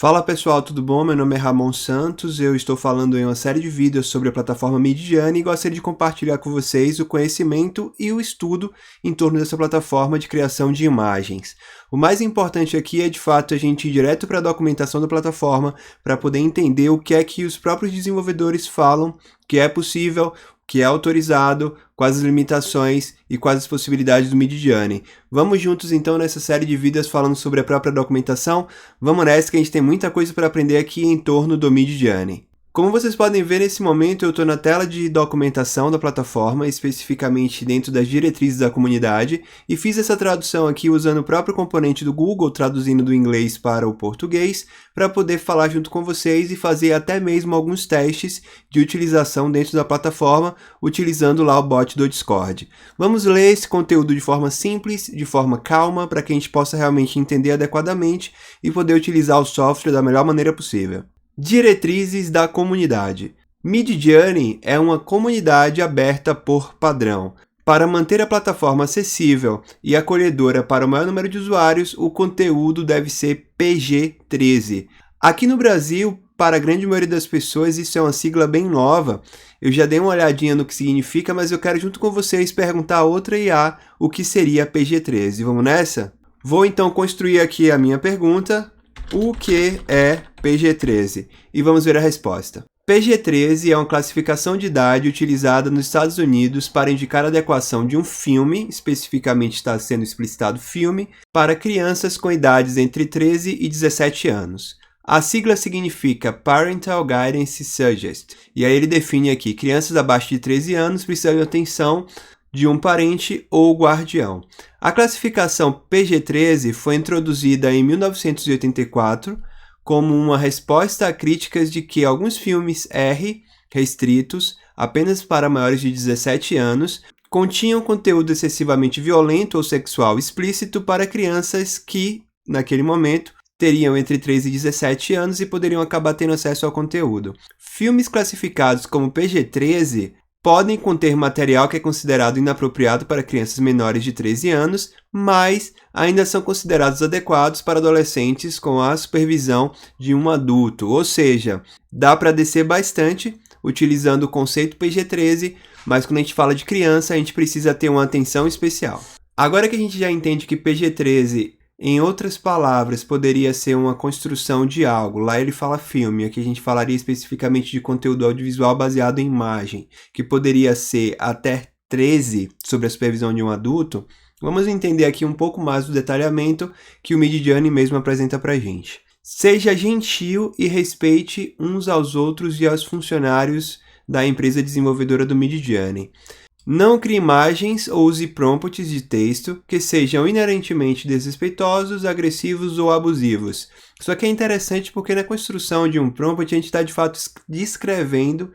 Fala pessoal, tudo bom? Meu nome é Ramon Santos, eu estou falando em uma série de vídeos sobre a plataforma Midjourney e gostaria de compartilhar com vocês o conhecimento e o estudo em torno dessa plataforma de criação de imagens. O mais importante aqui é de fato a gente ir direto para a documentação da plataforma para poder entender o que é que os próprios desenvolvedores falam que é possível, que é autorizado, quais as limitações e quais as possibilidades do Midjourney. Vamos juntos então nessa série de vídeos falando sobre a própria documentação? Vamos nessa que a gente tem muita coisa para aprender aqui em torno do Midjourney. Como vocês podem ver nesse momento, eu estou na tela de documentação da plataforma, especificamente dentro das diretrizes da comunidade, e fiz essa tradução aqui usando o próprio componente do Google, traduzindo do inglês para o português, para poder falar junto com vocês e fazer até mesmo alguns testes de utilização dentro da plataforma, utilizando lá o bot do Discord. Vamos ler esse conteúdo de forma simples, de forma calma, para que a gente possa realmente entender adequadamente e poder utilizar o software da melhor maneira possível. Diretrizes da comunidade. Midjourney é uma comunidade aberta por padrão. Para manter a plataforma acessível e acolhedora para o maior número de usuários, o conteúdo deve ser PG-13. Aqui no Brasil, para a grande maioria das pessoas, isso é uma sigla bem nova. Eu já dei uma olhadinha no que significa, mas eu quero junto com vocês perguntar a outra IA o que seria PG-13. Vamos nessa? Vou então construir aqui a minha pergunta. O que é PG-13? E vamos ver a resposta. PG-13 é uma classificação de idade utilizada nos Estados Unidos para indicar a adequação de um filme, especificamente está sendo explicitado filme, para crianças com idades entre 13 e 17 anos. A sigla significa Parental Guidance Suggest, e aí ele define aqui, crianças abaixo de 13 anos precisam de atenção de um parente ou guardião. A classificação PG-13 foi introduzida em 1984 como uma resposta a críticas de que alguns filmes R, restritos apenas para maiores de 17 anos, continham conteúdo excessivamente violento ou sexual explícito para crianças que, naquele momento, teriam entre 13 e 17 anos e poderiam acabar tendo acesso ao conteúdo. Filmes classificados como PG-13 podem conter material que é considerado inapropriado para crianças menores de 13 anos, mas ainda são considerados adequados para adolescentes com a supervisão de um adulto. Ou seja, dá para descer bastante utilizando o conceito PG-13, mas quando a gente fala de criança, a gente precisa ter uma atenção especial. Agora que a gente já entende que PG-13, em outras palavras, poderia ser uma construção de algo. Lá ele fala filme, aqui a gente falaria especificamente de conteúdo audiovisual baseado em imagem, que poderia ser até 13 sobre a supervisão de um adulto. Vamos entender aqui um pouco mais do detalhamento que o Midjourney mesmo apresenta para a gente. Seja gentil e respeite uns aos outros e aos funcionários da empresa desenvolvedora do Midjourney. Não crie imagens ou use prompts de texto que sejam inerentemente desrespeitosos, agressivos ou abusivos. Isso aqui é interessante porque na construção de um prompt a gente está de fato escrevendo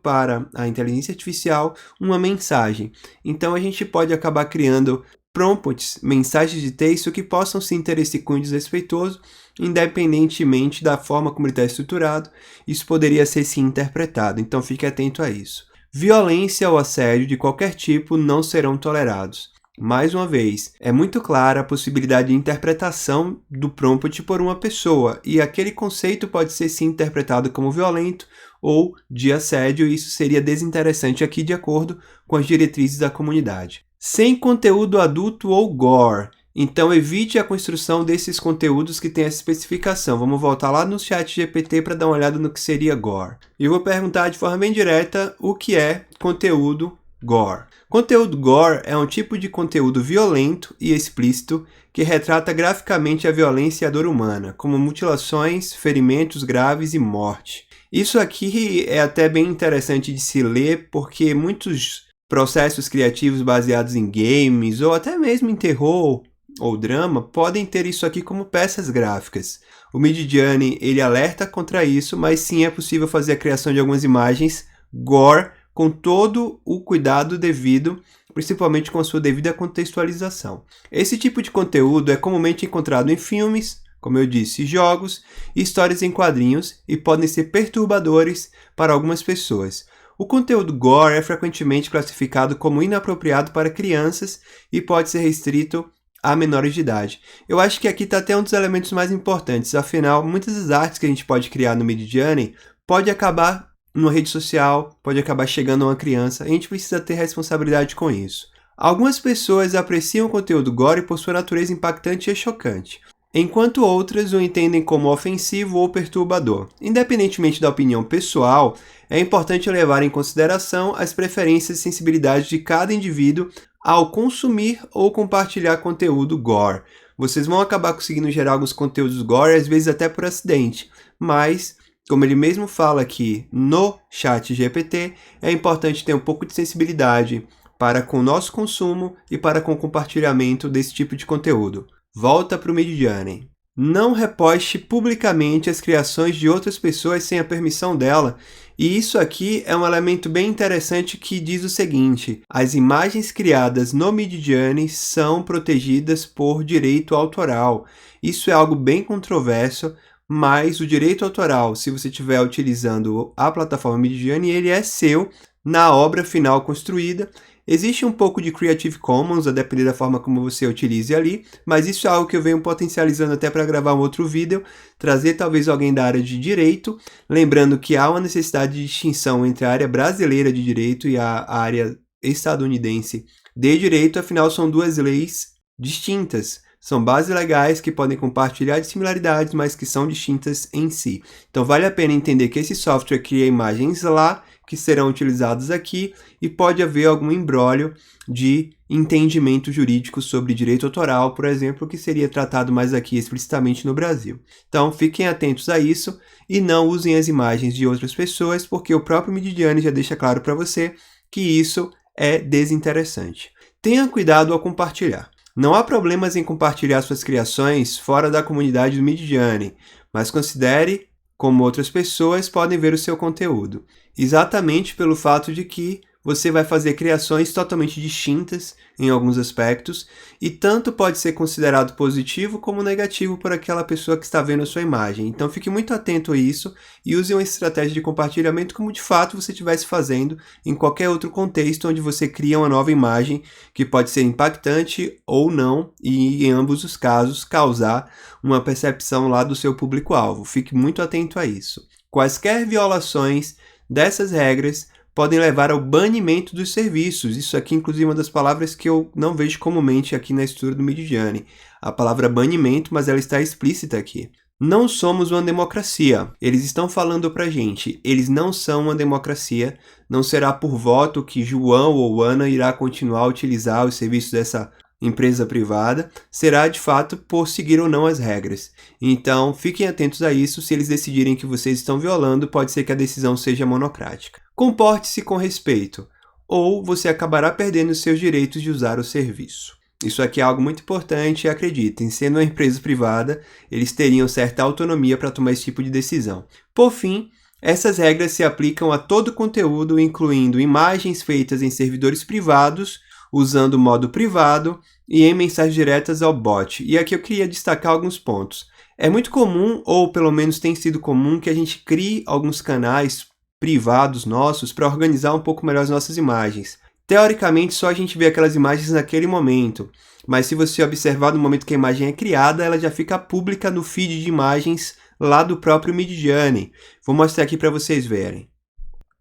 para a inteligência artificial uma mensagem. Então a gente pode acabar criando prompts, mensagens de texto que possam se ter esse cunho desrespeitoso, independentemente da forma como ele está estruturado. Isso poderia ser sim interpretado, então fique atento a isso. Violência ou assédio de qualquer tipo não serão tolerados. Mais uma vez, é muito clara a possibilidade de interpretação do prompt por uma pessoa, e aquele conceito pode ser sim interpretado como violento ou de assédio, e isso seria desinteressante aqui de acordo com as diretrizes da comunidade. Sem conteúdo adulto ou gore. Então evite a construção desses conteúdos que têm essa especificação. Vamos voltar lá no chat GPT para dar uma olhada no que seria gore. E eu vou perguntar de forma bem direta o que é conteúdo gore. Conteúdo gore é um tipo de conteúdo violento e explícito que retrata graficamente a violência e a dor humana, como mutilações, ferimentos graves e morte. Isso aqui é até bem interessante de se ler porque muitos processos criativos baseados em games ou até mesmo em terror ou drama, podem ter isso aqui como peças gráficas. O Midjourney, ele alerta contra isso, mas sim é possível fazer a criação de algumas imagens gore com todo o cuidado devido, principalmente com a sua devida contextualização. Esse tipo de conteúdo é comumente encontrado em filmes, como eu disse, jogos e histórias em quadrinhos e podem ser perturbadores para algumas pessoas. O conteúdo gore é frequentemente classificado como inapropriado para crianças e pode ser restrito a menores de idade. Eu acho que aqui está até um dos elementos mais importantes, afinal, muitas das artes que a gente pode criar no Midjourney pode acabar numa rede social, pode acabar chegando a uma criança, a gente precisa ter responsabilidade com isso. Algumas pessoas apreciam o conteúdo gore por sua natureza impactante e chocante, enquanto outras o entendem como ofensivo ou perturbador. Independentemente da opinião pessoal, é importante levar em consideração as preferências e sensibilidades de cada indivíduo ao consumir ou compartilhar conteúdo gore. Vocês vão acabar conseguindo gerar alguns conteúdos gore, às vezes até por acidente, mas, como ele mesmo fala aqui no ChatGPT, é importante ter um pouco de sensibilidade para com o nosso consumo e para com o compartilhamento desse tipo de conteúdo. Volta para o Midjourney. Não reposte publicamente as criações de outras pessoas sem a permissão dela. E isso aqui é um elemento bem interessante que diz o seguinte: as imagens criadas no Midjourney são protegidas por direito autoral. Isso é algo bem controverso, mas o direito autoral, se você estiver utilizando a plataforma Midjourney, ele é seu na obra final construída. Existe um pouco de Creative Commons, a depender da forma como você utilize ali, mas isso é algo que eu venho potencializando até para gravar um outro vídeo, trazer talvez alguém da área de direito, lembrando que há uma necessidade de distinção entre a área brasileira de direito e a área estadunidense de direito, afinal são duas leis distintas. São bases legais que podem compartilhar de similaridades, mas que são distintas em si. Então vale a pena entender que esse software cria imagens lá, que serão utilizados aqui, e pode haver algum imbróglio de entendimento jurídico sobre direito autoral, por exemplo, que seria tratado mais aqui explicitamente no Brasil. Então fiquem atentos a isso e não usem as imagens de outras pessoas, porque o próprio Midjourney já deixa claro para você que isso é desinteressante. Tenha cuidado ao compartilhar. Não há problemas em compartilhar suas criações fora da comunidade do Midjourney, mas considere como outras pessoas podem ver o seu conteúdo. Exatamente pelo fato de que você vai fazer criações totalmente distintas em alguns aspectos, e tanto pode ser considerado positivo como negativo por aquela pessoa que está vendo a sua imagem. Então fique muito atento a isso e use uma estratégia de compartilhamento como de fato você estivesse fazendo em qualquer outro contexto onde você cria uma nova imagem que pode ser impactante ou não, e em ambos os casos causar uma percepção lá do seu público-alvo. Fique muito atento a isso. Quaisquer violações dessas regras podem levar ao banimento dos serviços. Isso aqui, inclusive, é uma das palavras que eu não vejo comumente aqui na estrutura do Midjourney. A palavra banimento, mas ela está explícita aqui. Não somos uma democracia. Eles estão falando pra gente. Eles não são uma democracia. Não será por voto que João ou Ana irá continuar a utilizar os serviços dessa empresa privada. Será, de fato, por seguir ou não as regras. Então, fiquem atentos a isso. Se eles decidirem que vocês estão violando, pode ser que a decisão seja monocrática. Comporte-se com respeito, ou você acabará perdendo os seus direitos de usar o serviço. Isso aqui é algo muito importante e acreditem, sendo uma empresa privada, eles teriam certa autonomia para tomar esse tipo de decisão. Por fim, essas regras se aplicam a todo conteúdo, incluindo imagens feitas em servidores privados, usando o modo privado e em mensagens diretas ao bot. E aqui eu queria destacar alguns pontos. É muito comum, ou pelo menos tem sido comum, que a gente crie alguns canais privados nossos para organizar um pouco melhor as nossas imagens. Teoricamente, só a gente vê aquelas imagens naquele momento, mas se você observar no momento que a imagem é criada, ela já fica pública no feed de imagens lá do próprio Midjourney. Vou mostrar aqui para vocês verem.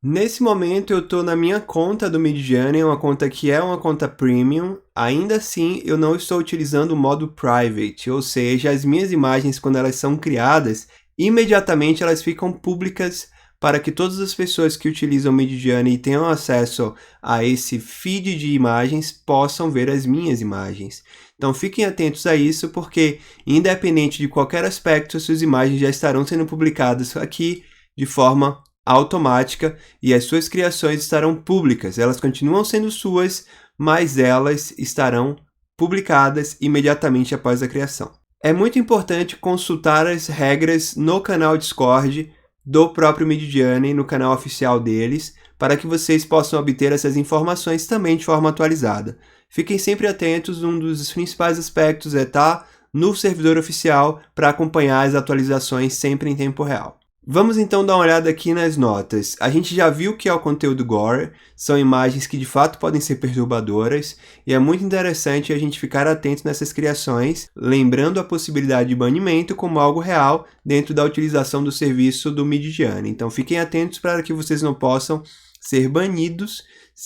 Nesse momento eu estou na minha conta do Midjourney, uma conta que é uma conta premium. Ainda assim, eu não estou utilizando o modo private, ou seja, as minhas imagens, quando elas são criadas, imediatamente elas ficam públicas para que todas as pessoas que utilizam o Midjourney e tenham acesso a esse feed de imagens possam ver as minhas imagens. Então fiquem atentos a isso, porque independente de qualquer aspecto, suas imagens já estarão sendo publicadas aqui de forma automática e as suas criações estarão públicas. Elas continuam sendo suas, mas elas estarão publicadas imediatamente após a criação. É muito importante consultar as regras no canal Discord do próprio Midjourney, no canal oficial deles, para que vocês possam obter essas informações também de forma atualizada. Fiquem sempre atentos, um dos principais aspectos é estar no servidor oficial para acompanhar as atualizações sempre em tempo real. Vamos então dar uma olhada aqui nas notas. A gente já viu que é o conteúdo gore, são imagens que de fato podem ser perturbadoras, e é muito interessante a gente ficar atento nessas criações, lembrando a possibilidade de banimento como algo real dentro da utilização do serviço do Midjourney. Então fiquem atentos para que vocês não possam ser banidos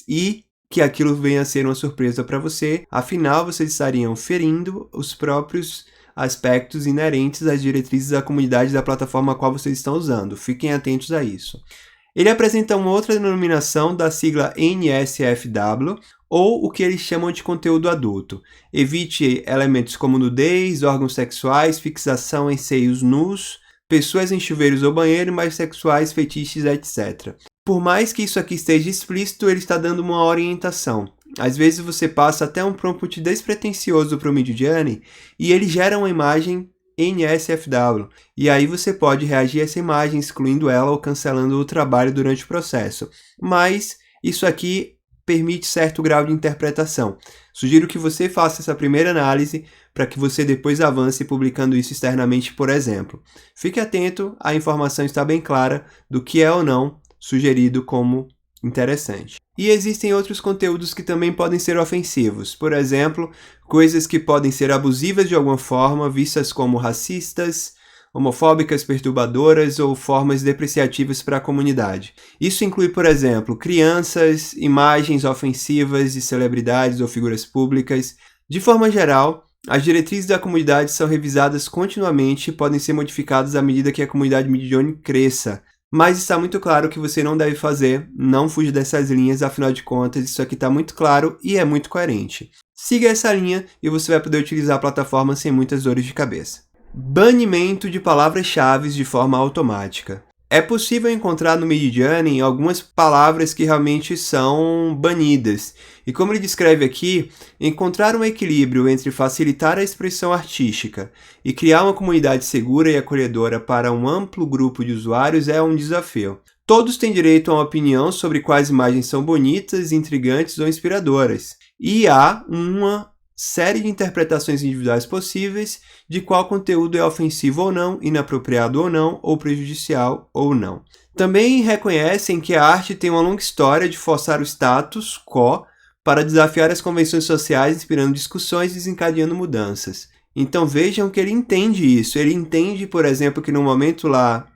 e que aquilo venha a ser uma surpresa para você, afinal vocês estariam ferindo os próprios aspectos inerentes às diretrizes da comunidade da plataforma a qual vocês estão usando. Fiquem atentos a isso. Ele apresenta uma outra denominação da sigla NSFW, ou o que eles chamam de conteúdo adulto. Evite elementos como nudez, órgãos sexuais, fixação em seios nus, pessoas em chuveiros ou banheiro, imagens sexuais, fetiches, etc. Por mais que isso aqui esteja explícito, ele está dando uma orientação. Às vezes você passa até um prompt despretensioso para o Midjourney e ele gera uma imagem NSFW. E aí você pode reagir a essa imagem, excluindo ela ou cancelando o trabalho durante o processo. Mas isso aqui permite certo grau de interpretação. Sugiro que você faça essa primeira análise para que você depois avance publicando isso externamente, por exemplo. Fique atento, a informação está bem clara do que é ou não sugerido como interessante. E existem outros conteúdos que também podem ser ofensivos, por exemplo, coisas que podem ser abusivas de alguma forma, vistas como racistas, homofóbicas, perturbadoras ou formas depreciativas para a comunidade. Isso inclui, por exemplo, crianças, imagens ofensivas de celebridades ou figuras públicas. De forma geral, as diretrizes da comunidade são revisadas continuamente e podem ser modificadas à medida que a comunidade Midjourney cresça. Mas está muito claro que você não deve fazer, não fuja dessas linhas, afinal de contas isso aqui está muito claro e é muito coerente. Siga essa linha e você vai poder utilizar a plataforma sem muitas dores de cabeça. Banimento de palavras-chave de forma automática. É possível encontrar no Midjourney algumas palavras que realmente são banidas. E como ele descreve aqui, encontrar um equilíbrio entre facilitar a expressão artística e criar uma comunidade segura e acolhedora para um amplo grupo de usuários é um desafio. Todos têm direito a uma opinião sobre quais imagens são bonitas, intrigantes ou inspiradoras. E há uma série de interpretações individuais possíveis de qual conteúdo é ofensivo ou não, inapropriado ou não, ou prejudicial ou não. Também reconhecem que a arte tem uma longa história de forçar o status quo para desafiar as convenções sociais, inspirando discussões e desencadeando mudanças. Então vejam que ele entende isso. Ele entende, por exemplo, que no momento lá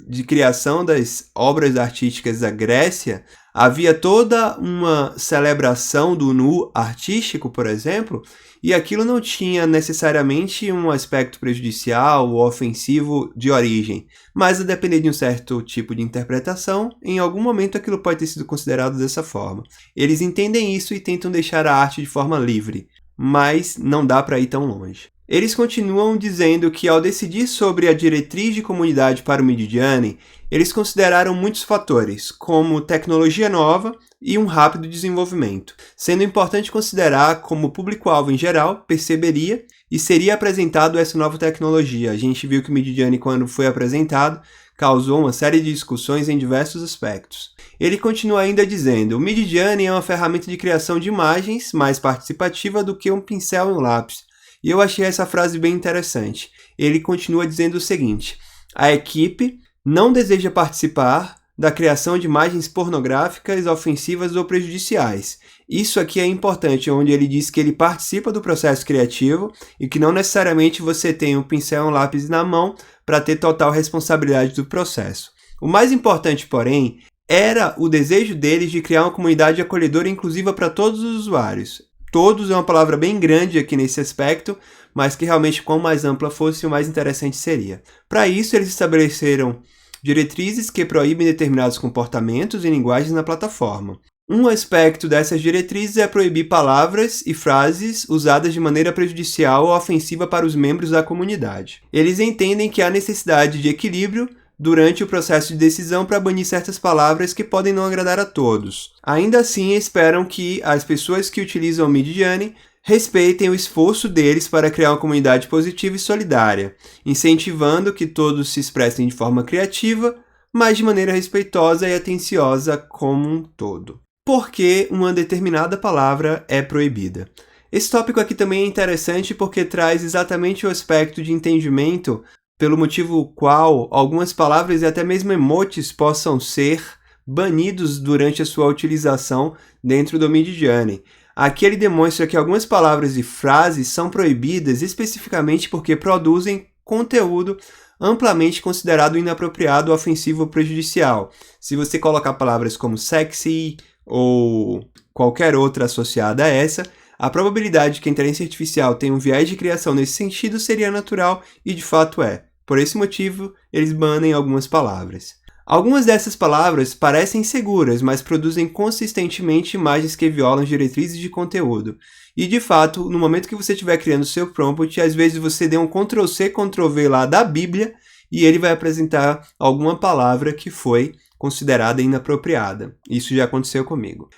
de criação das obras artísticas da Grécia, havia toda uma celebração do nu artístico, por exemplo, e aquilo não tinha necessariamente um aspecto prejudicial ou ofensivo de origem, mas a depender de um certo tipo de interpretação, em algum momento aquilo pode ter sido considerado dessa forma. Eles entendem isso e tentam deixar a arte de forma livre, mas não dá para ir tão longe. Eles continuam dizendo que ao decidir sobre a diretriz de comunidade para o Midjourney, eles consideraram muitos fatores, como tecnologia nova e um rápido desenvolvimento, sendo importante considerar como o público-alvo em geral perceberia e seria apresentado essa nova tecnologia. A gente viu que o Midjourney, quando foi apresentado, causou uma série de discussões em diversos aspectos. Ele continua ainda dizendo: o Midjourney é uma ferramenta de criação de imagens mais participativa do que um pincel e um lápis. E eu achei essa frase bem interessante. Ele continua dizendo o seguinte: a equipe não deseja participar da criação de imagens pornográficas, ofensivas ou prejudiciais. Isso aqui é importante, onde ele diz que ele participa do processo criativo e que não necessariamente você tem um pincel e um lápis na mão para ter total responsabilidade do processo. O mais importante, porém, era o desejo deles de criar uma comunidade acolhedora e inclusiva para todos os usuários. Todos é uma palavra bem grande aqui nesse aspecto, mas que realmente quanto mais ampla fosse, o mais interessante seria. Para isso, eles estabeleceram diretrizes que proíbem determinados comportamentos e linguagens na plataforma. Um aspecto dessas diretrizes é proibir palavras e frases usadas de maneira prejudicial ou ofensiva para os membros da comunidade. Eles entendem que há necessidade de equilíbrio durante o processo de decisão para banir certas palavras que podem não agradar a todos. Ainda assim, esperam que as pessoas que utilizam o Midjourney respeitem o esforço deles para criar uma comunidade positiva e solidária, incentivando que todos se expressem de forma criativa, mas de maneira respeitosa e atenciosa como um todo. Por que uma determinada palavra é proibida? Esse tópico aqui também é interessante porque traz exatamente o aspecto de entendimento pelo motivo qual algumas palavras e até mesmo emotes possam ser banidos durante a sua utilização dentro do Midjourney. Aqui ele demonstra que algumas palavras e frases são proibidas especificamente porque produzem conteúdo amplamente considerado inapropriado, ofensivo ou prejudicial. Se você colocar palavras como sexy ou qualquer outra associada a essa, a probabilidade de que a inteligência artificial tenha um viés de criação nesse sentido seria natural e de fato é. Por esse motivo, eles banem algumas palavras. Algumas dessas palavras parecem seguras, mas produzem consistentemente imagens que violam diretrizes de conteúdo. E, de fato, no momento que você estiver criando o seu prompt, às vezes você dê um Ctrl+C, Ctrl+V lá da Bíblia e ele vai apresentar alguma palavra que foi considerada inapropriada. Isso já aconteceu comigo.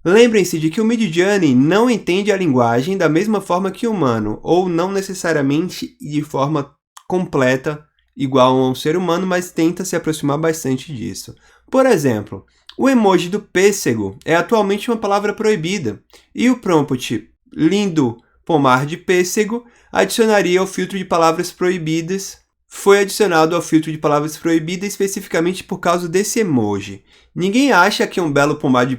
Lembrem-se de que o Midjourney não entende a linguagem da mesma forma que o humano, ou não necessariamente de forma completa, igual a um ser humano, mas tenta se aproximar bastante disso. Por exemplo, o emoji do pêssego é atualmente uma palavra proibida, e o prompt lindo pomar de pêssego adicionaria ao filtro de palavras proibidas. Foi adicionado ao filtro de palavras proibidas especificamente por causa desse emoji. Ninguém acha que um belo pomar de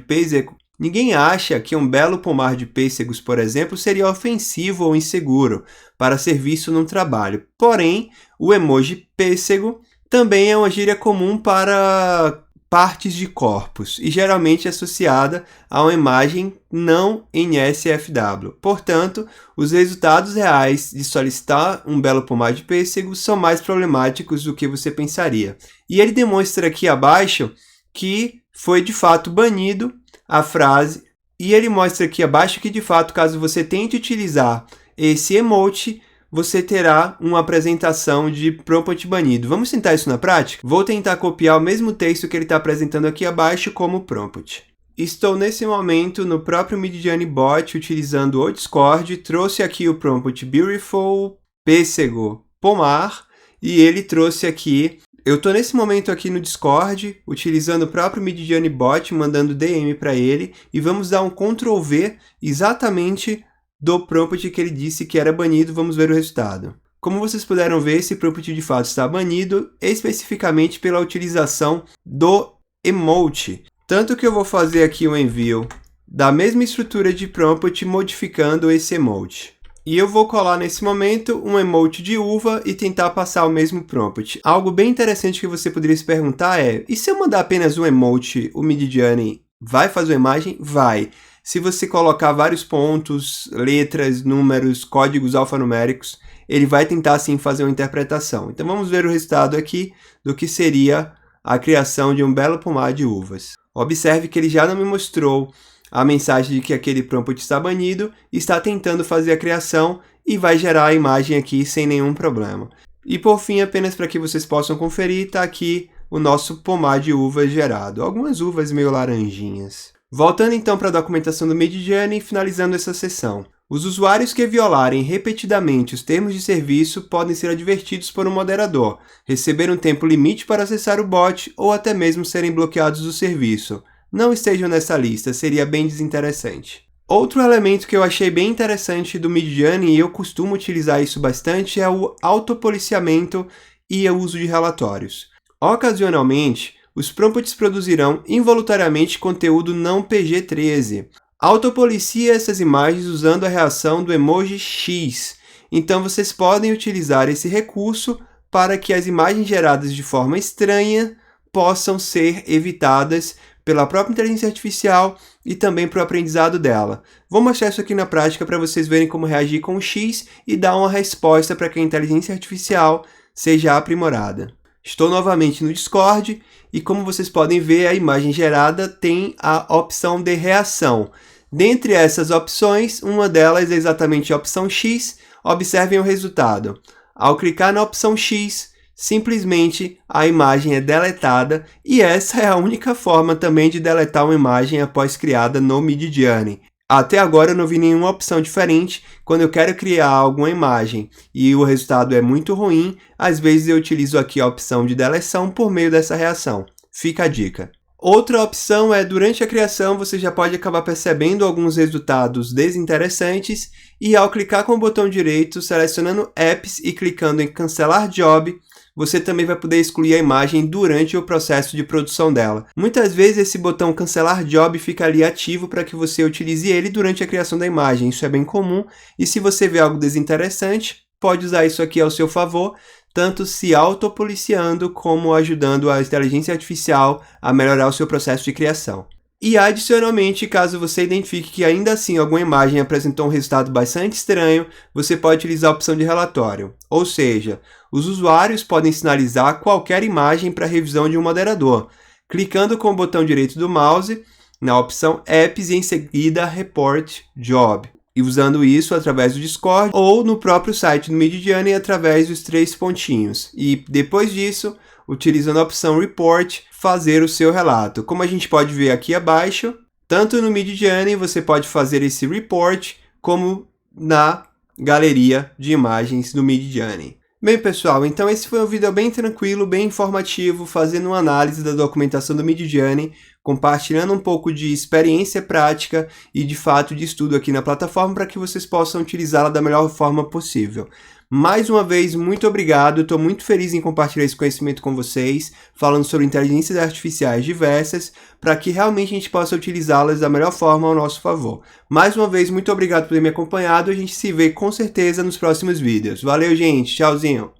pêssegos, por exemplo, seria ofensivo ou inseguro para ser visto num trabalho. Porém, o emoji pêssego também é uma gíria comum para partes de corpos e geralmente associada a uma imagem não NSFW. Portanto, os resultados reais de solicitar um belo pomar de pêssego são mais problemáticos do que você pensaria. E ele demonstra aqui abaixo que foi de fato banido a frase, e ele mostra aqui abaixo que de fato, caso você tente utilizar esse emote, você terá uma apresentação de prompt banido. Vamos tentar isso na prática? Vou tentar copiar o mesmo texto que ele está apresentando aqui abaixo como prompt. Estou nesse momento no próprio Midjourney Bot utilizando o Discord, trouxe aqui o prompt beautiful pêssego pomar e ele trouxe aqui. Eu estou nesse momento aqui no Discord utilizando o próprio Midjourney Bot, mandando DM para ele e vamos dar um Ctrl+V exatamente do prompt que ele disse que era banido. Vamos ver o resultado. Como vocês puderam ver, esse prompt de fato está banido, especificamente pela utilização do emote. Tanto que eu vou fazer aqui um envio da mesma estrutura de prompt modificando esse emote. E eu vou colar nesse momento um emote de uva e tentar passar o mesmo prompt. Algo bem interessante que você poderia se perguntar é, e se eu mandar apenas um emote, o Midjourney vai fazer uma imagem? Vai. Se você colocar vários pontos, letras, números, códigos alfanuméricos, ele vai tentar sim fazer uma interpretação. Então vamos ver o resultado aqui do que seria a criação de um belo pomar de uvas. Observe que ele já não me mostrou a mensagem de que aquele prompt está banido, está tentando fazer a criação e vai gerar a imagem aqui sem nenhum problema. E por fim, apenas para que vocês possam conferir, está aqui o nosso pomar de uvas gerado. Algumas uvas meio laranjinhas. Voltando então para a documentação do Midjourney, finalizando essa sessão. Os usuários que violarem repetidamente os termos de serviço podem ser advertidos por um moderador, receber um tempo limite para acessar o bot ou até mesmo serem bloqueados do serviço. Não estejam nessa lista, seria bem desinteressante. Outro elemento que eu achei bem interessante do Midjourney, e eu costumo utilizar isso bastante, é o autopoliciamento e o uso de relatórios. Ocasionalmente, os prompts produzirão involuntariamente conteúdo não PG-13. Autopolicia essas imagens usando a reação do emoji X. Então vocês podem utilizar esse recurso para que as imagens geradas de forma estranha possam ser evitadas pela própria inteligência artificial e também para o aprendizado dela. Vou mostrar isso aqui na prática para vocês verem como reagir com o X e dar uma resposta para que a inteligência artificial seja aprimorada. Estou novamente no Discord e como vocês podem ver, a imagem gerada tem a opção de reação. Dentre essas opções, uma delas é exatamente a opção X. Observem o resultado. Ao clicar na opção X, simplesmente a imagem é deletada e essa é a única forma também de deletar uma imagem após criada no Midjourney. Até agora eu não vi nenhuma opção diferente. Quando eu quero criar alguma imagem e o resultado é muito ruim, às vezes eu utilizo aqui a opção de deleção por meio dessa reação. Fica a dica. Outra opção é, durante a criação, você já pode acabar percebendo alguns resultados desinteressantes e ao clicar com o botão direito, selecionando Apps e clicando em Cancelar Job, você também vai poder excluir a imagem durante o processo de produção dela. Muitas vezes esse botão cancelar job fica ali ativo para que você utilize ele durante a criação da imagem, isso é bem comum, e se você vê algo desinteressante, pode usar isso aqui ao seu favor, tanto se autopoliciando como ajudando a inteligência artificial a melhorar o seu processo de criação. E adicionalmente, caso você identifique que ainda assim alguma imagem apresentou um resultado bastante estranho, você pode utilizar a opção de relatório. Ou seja, os usuários podem sinalizar qualquer imagem para revisão de um moderador, clicando com o botão direito do mouse na opção Apps e em seguida Report Job. E usando isso através do Discord ou no próprio site do Midjourney através dos 3 pontinhos. E depois disso, utilizando a opção Report, fazer o seu relato. Como a gente pode ver aqui abaixo, tanto no Midjourney você pode fazer esse report, como na galeria de imagens do Midjourney. Bem, pessoal, então esse foi um vídeo bem tranquilo, bem informativo, fazendo uma análise da documentação do Midjourney, compartilhando um pouco de experiência prática e de fato de estudo aqui na plataforma para que vocês possam utilizá-la da melhor forma possível. Mais uma vez, muito obrigado, estou muito feliz em compartilhar esse conhecimento com vocês, falando sobre inteligências artificiais diversas, para que realmente a gente possa utilizá-las da melhor forma ao nosso favor. Mais uma vez, muito obrigado por ter me acompanhado, a gente se vê com certeza nos próximos vídeos. Valeu, gente, tchauzinho!